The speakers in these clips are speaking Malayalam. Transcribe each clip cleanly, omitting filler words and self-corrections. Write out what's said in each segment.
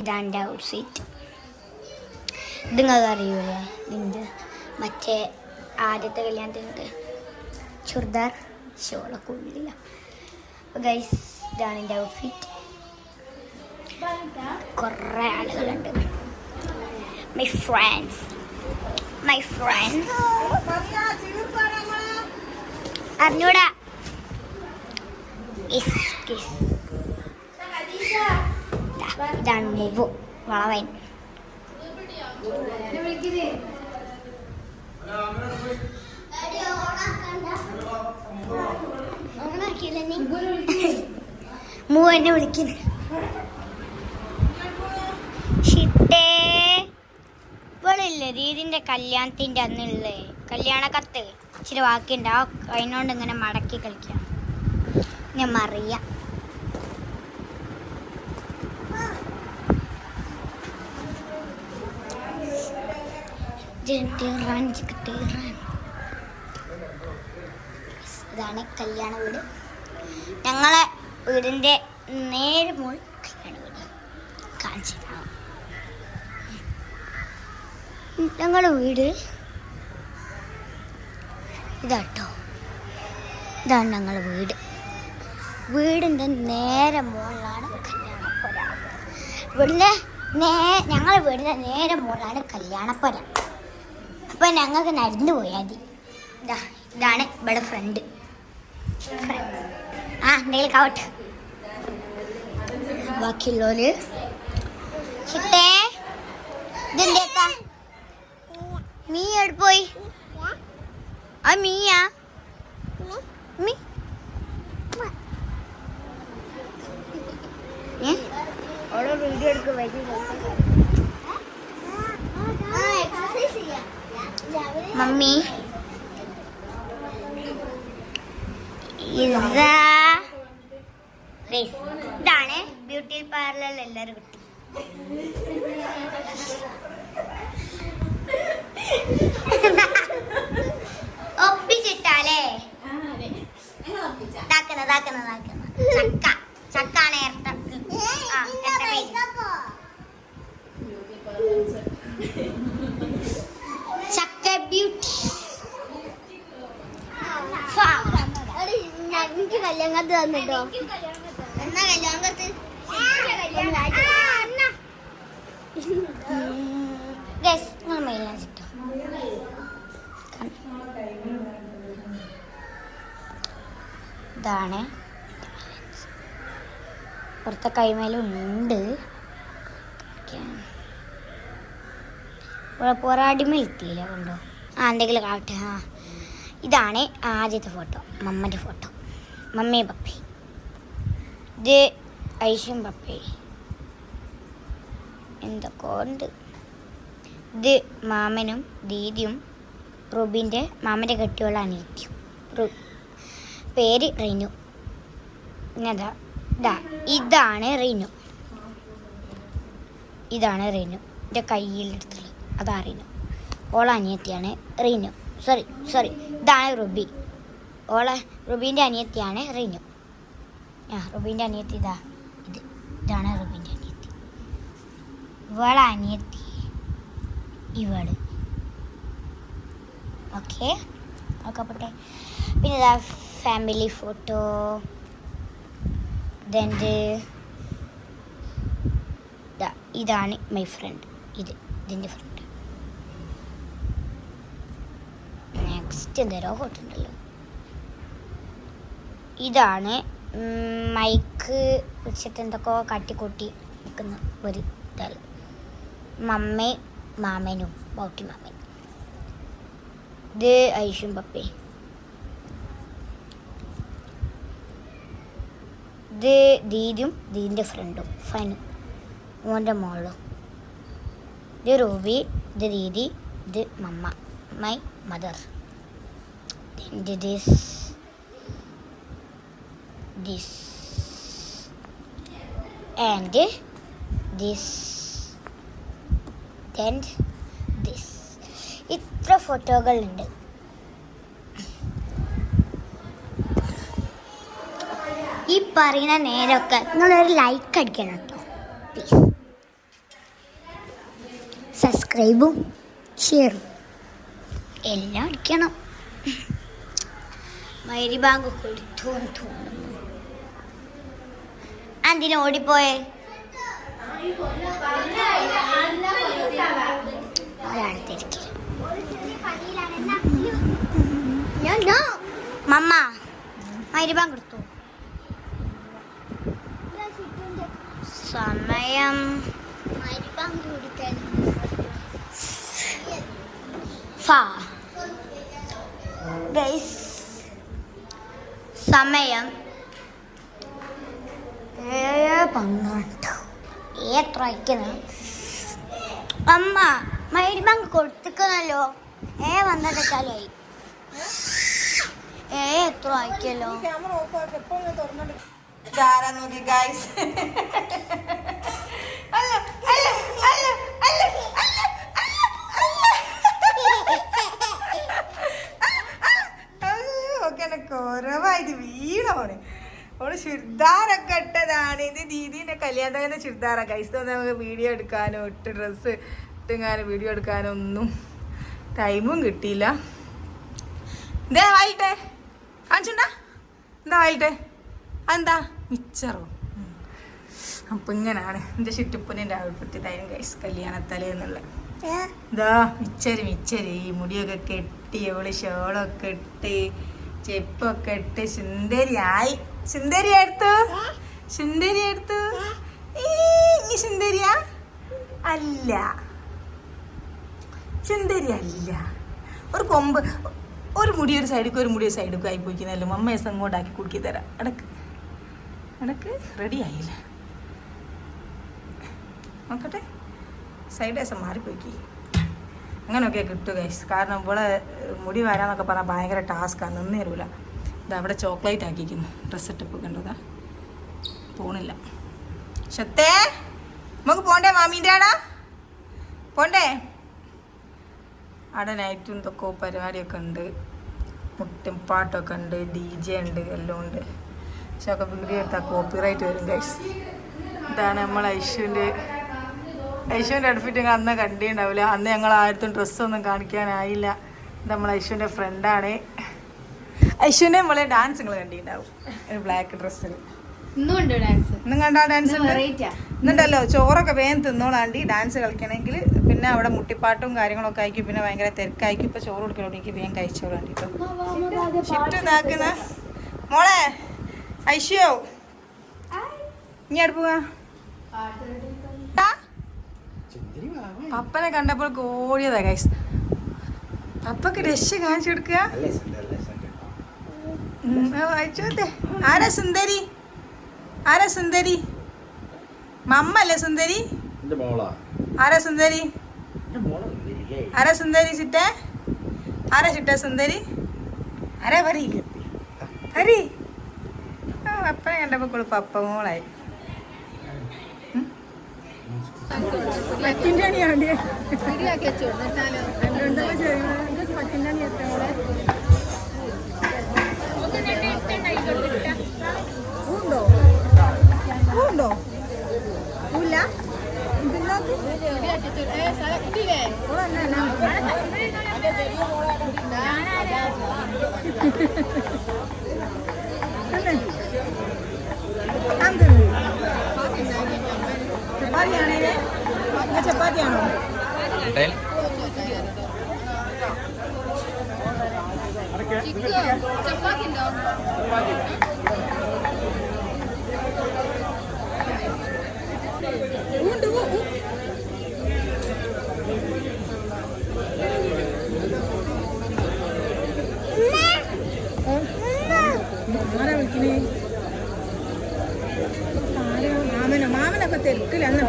ഇതാണ് എൻ്റെ ഔട്ട്ഫിറ്റ്. ഇത് നിങ്ങൾക്ക് അറിയൂലേ, ഇതിൻ്റെ മറ്റേ ആദ്യത്തെ കല്യാണത്തിനുണ്ട് ചുരിദാർ ഷോളൊക്കെ ഉള്ളില്ല. അപ്പോൾ ഗൈസ് ഇതാണ് എൻ്റെ ഔട്ട്ഫിറ്റ്. കുറേ ആളുകളുണ്ട്. മൈ ഫ്രണ്ട്സ് അറിഞ്ഞൂടാ. ഇതാണ് മൂവ് വളവൻ. മൂ എന്നെ വിളിക്കുന്നു. ഷിട്ടേ ഇവളില്ലേ ദീദിൻ്റെ കല്യാണത്തിൻ്റെ അന്നുള്ളേ കല്യാണ കത്ത് ഇച്ചിരി ബാക്കിയുണ്ട്. ആ അതിനോണ്ട് ഇങ്ങനെ മടക്കി കളിക്കാം. ഞാൻ മറിയാം. ഇതാണ് കല്യാണ വീട്. ഞങ്ങളെ വീടിൻ്റെ നേരെ മുകളിൽ കല്യാണ വീട് കാണിച്ചു. ഞങ്ങളുടെ വീട് ഇതാട്ടോ. ഇതാണ് ഞങ്ങളുടെ വീട്. വീടിൻ്റെ നേരെ മുകളിലാണ് കല്യാണപ്പുര. ഞങ്ങളുടെ വീടിൻ്റെ നേരെ മുകളിലാണ് കല്യാണപ്പുര. അപ്പം ഞങ്ങൾക്ക് നടന്നു പോയാൽ മതി. ഇതാണ് ഇവിടെ ഫ്രണ്ട്. എന്തെങ്കിലും കാവട്ടെ. ബാക്കിയുള്ളവര് ചിട്ടേ ഇതെന്താ മീ എവിടെ പോയി? ആ മീയാ മീ ഓരോ വീഡിയോ എടുക്കുക. മമ്മി ഇതാണ് ബ്യൂട്ടി പാർലറിൽ എല്ലാവരും കിട്ടി. ഒപ്പിച്ചിട്ടാലേ ചക്കാണ് ചക്ക ബ്യൂട്ടി. എനിക്ക് കല്യാണത്ത് തന്നിട്ടോ. എന്നാ കല്യാണത്ത് ഇതാണ്. പുറത്തെ കൈമേലുണ്ട്. പോരാടിമേൽ എത്തിയില്ല കൊണ്ടോ. എന്തെങ്കിലും കാട്ടെ. ഇതാണ് ആദ്യത്തെ ഫോട്ടോ, മമ്മൻ്റെ ഫോട്ടോ. Mummy puppy. ഇത് ഐഷും പപ്പി. എന്തൊക്കെ ഉണ്ട്. ഇത് മാമനും ദീദിയും റുബിൻ്റെ മാമൻ്റെ കെട്ടിയുള്ള അനിയത്തിയും. പേര് റിനു. ഇതാണ് റിനു. എൻ്റെ കയ്യിലെടുത്തുള്ളത് അതാ റിനു. ഓള അനിയത്തിയാണ് റിനു. സോറി ഇതാണ് റുബി. റുബീൻ്റെ അനിയത്തിയാണ് റിനു. റുബീൻ്റെ അനിയത്തി ഇതാണ് റുബീൻ്റെ അനിയത്തി. ഇവളെ അനിയത്തി ഇവള്. ഓക്കെ പോട്ടെ. പിന്നെ ഇതാ ഫാമിലി ഫോട്ടോ. ഇതാണ് മൈ ഫ്രണ്ട്. ഇതിൻ്റെ ഫ്രണ്ട്. നെക്സ്റ്റ് എന്തേരോ ഫോട്ടോ ഉണ്ടല്ലോ. ഇതാണ് മൈക്ക് വെച്ചിട്ട് എന്തൊക്കെ കാട്ടിക്കൂട്ടി നിൽക്കുന്ന ഒരു ഇതല്ല. മാമനും ബൗട്ടി മാമനും. ഇത് ഐഷും പപ്പേ. ഇത് ദീദിയും ദീദിൻ്റെ ഫ്രണ്ടും ഫനും മോൻ്റെ മോളും. ഇത് റൂബി, ഇത് ദീദി, ഇത് mamma, my mother. this and this and this. ഇത്ര ഫോട്ടോകളുണ്ട്. ഈ പറയുന്ന നേരമൊക്കെ നിങ്ങളൊരു ലൈക്ക് അടിക്കണം കേട്ടോ പ്ലീസ്. സബ്സ്ക്രൈബും ഷെയറും എല്ലാം അടിക്കണം. മൈരി ബാങ്ക് കൊടുത്തു എന്ന് തോന്നുന്നു. എന്തിനാ ഓടിപ്പോയേ? മമ്മ മൈരി ബാങ്ക് കൊടുത്തു. സമയം സമയം 7:12. എത്ര അയക്കുന്നു? അമ്മ മൈരി ബാങ്ക് കൊടുത്തിക്കണല്ലോ. വന്നിട്ടായി എത്ര അയക്കല്ലോ. കുറവായിട്ട് വീണോണ്. ഓള് ചുരിദാറൊക്കെ ഇട്ടതാണ്. ഇത് ദീദീൻ്റെ കല്യാണത്തിന് ചുരിദാറാണ്. കഴിച്ച് നമുക്ക് വീഡിയോ എടുക്കാനോ ഡ്രസ്സ് ഇട്ടെങ്ങാനും വീഡിയോ എടുക്കാനോ ഒന്നും ടൈമും കിട്ടിയില്ല. ഇതേ വായിട്ടെ കാണിച്ചുണ്ടാ. എന്താ വായിട്ടെ? അതെന്താ മിച്ചറോ? അപ്പം ഇങ്ങനെയാണ് എൻ്റെ ചുറ്റുപ്പനിൻ്റെ ആൾപ്പെട്ടിതായാലും കഴിച്ച് കല്യാണത്തലേന്നുള്ള ഇതാ മിച്ചരി മുടിയൊക്കെ കെട്ടി അവള് ഷോളൊക്കെ ഇട്ട് ചെപ്പൊക്കെ ഇട്ട് സുന്ദരിയായി. സുന്ദരി എടുത്തു ഇനി സുന്ദരിയാ അല്ല, സുന്ദരി അല്ല. ഒരു കൊമ്പ് ഒരു മുടി ഒരു സൈഡിലേക്ക് ഒരു മുടി ഒരു സൈഡിലേക്ക് ആയി പോയിക്കുന്നല്ലോ. മമ്മ എസ് അങ്ങോട്ടാക്കി കുടുക്കി തരാം. അടക്ക് റെഡി ആയില്ല. നോക്കട്ടെ, സൈഡ് ദിവസം മാറിപ്പോയിക്കി. അങ്ങനെയൊക്കെ കിട്ടുക ഗൈസ്. കാരണം ഇവിടെ മുടി വരാന്നൊക്കെ പറഞ്ഞാൽ ഭയങ്കര ടാസ്ക്കാണ്, നിന്ന് തരൂല. ഇത് അവിടെ ചോക്ലേറ്റ് ആക്കിക്കുന്നു. ഡ്രസ്സ് ഇട്ടപ്പ് കണ്ടതാ പോണില്ല. ഷത്തേ നമുക്ക് പോണ്ടേ? മാമീൻ്റെ ആടാ പോണ്ടേ? അവിടെ നൈറ്റും ഇതൊക്കെ പരിപാടിയൊക്കെ ഉണ്ട്, മുട്ടും പാട്ടൊക്കെ ഉണ്ട്, DJ ഉണ്ട്, എല്ലാം ഉണ്ട്. പക്ഷെ ഒക്കെ വീഡിയോ എടുത്താൽ കോപ്പിറൈറ്റ് വരും ഗൈസ്. ഇതാണ് നമ്മൾ ഐഷുവിൻ്റെ ഔട്ട്ഫിറ്റ് അന്ന് കണ്ടിട്ടുണ്ടാവില്ല. അന്ന് ഞങ്ങൾ ആയിരത്തും ഡ്രസ്സൊന്നും കാണിക്കാനായില്ല. ഇത് നമ്മൾ ഐഷുവിൻ്റെ ഫ്രണ്ടാണ്. ഐഷുവിൻ്റെ നമ്മളെ ഡാൻസ് നിങ്ങൾ കണ്ടിട്ടുണ്ടാവും, ഒരു ബ്ലാക്ക് ഡ്രസ്സിൽ. ഇന്നും കണ്ടാ ഡാൻസ് ഇന്നുണ്ടല്ലോ. ചോറൊക്കെ വേഗം തിന്നോളാണ്ടി ഡാൻസ് കളിക്കണമെങ്കിൽ. പിന്നെ അവിടെ മുട്ടിപ്പാട്ടും കാര്യങ്ങളൊക്കെ ആയിരിക്കും. പിന്നെ ഭയങ്കര തിരക്കായിരിക്കും. ഇപ്പം ചോറ് കൊടുക്കണോ എനിക്ക് വേഗം കഴിച്ചോളാണ്ടി കേട്ടോ. ഷിഫ്റ്റ് ഇതാക്കുന്ന മോളെ ഐഷ്യോ ഇനി അടുപ്പുക. പപ്പനെ കണ്ടപ്പോൾ ഓടിയതാ ഗൈസ്. പപ്പക്ക് രക്ഷ കാണിച്ചു കൊടുക്കുക. ആരാ സുന്ദരി? മമ്മ അല്ലേ സുന്ദരി? ആരാ സുന്ദരി ചിട്ടേ? ആരാ ചിട്ട സുന്ദരി? ആരാ പറയ് പപ്പനെ കണ്ടപ്പോൾ പപ്പ മോളായി. ചപ്പാത്തിയാണോ? മാമനൊക്കെ തിരക്കിലാണ്.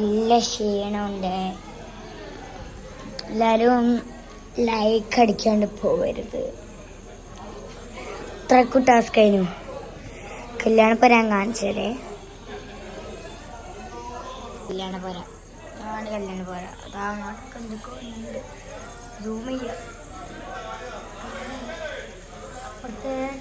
നല്ല ക്ഷീണമുണ്ട്. എല്ലാവരും ലൈക്ക് അടിക്കാണ്ട് പോകരുത്. ഇത്രക്കും ടാസ്ക് കഴിഞ്ഞു. കല്യാണപ്പര ഞാൻ കാണിച്ചതേ. കല്യാണപ്പര അതാണ് കല്യാണപ്പര. അതാ എന്തൊക്കെ സൂം ചെയ്യാം. അപ്പുറത്തെ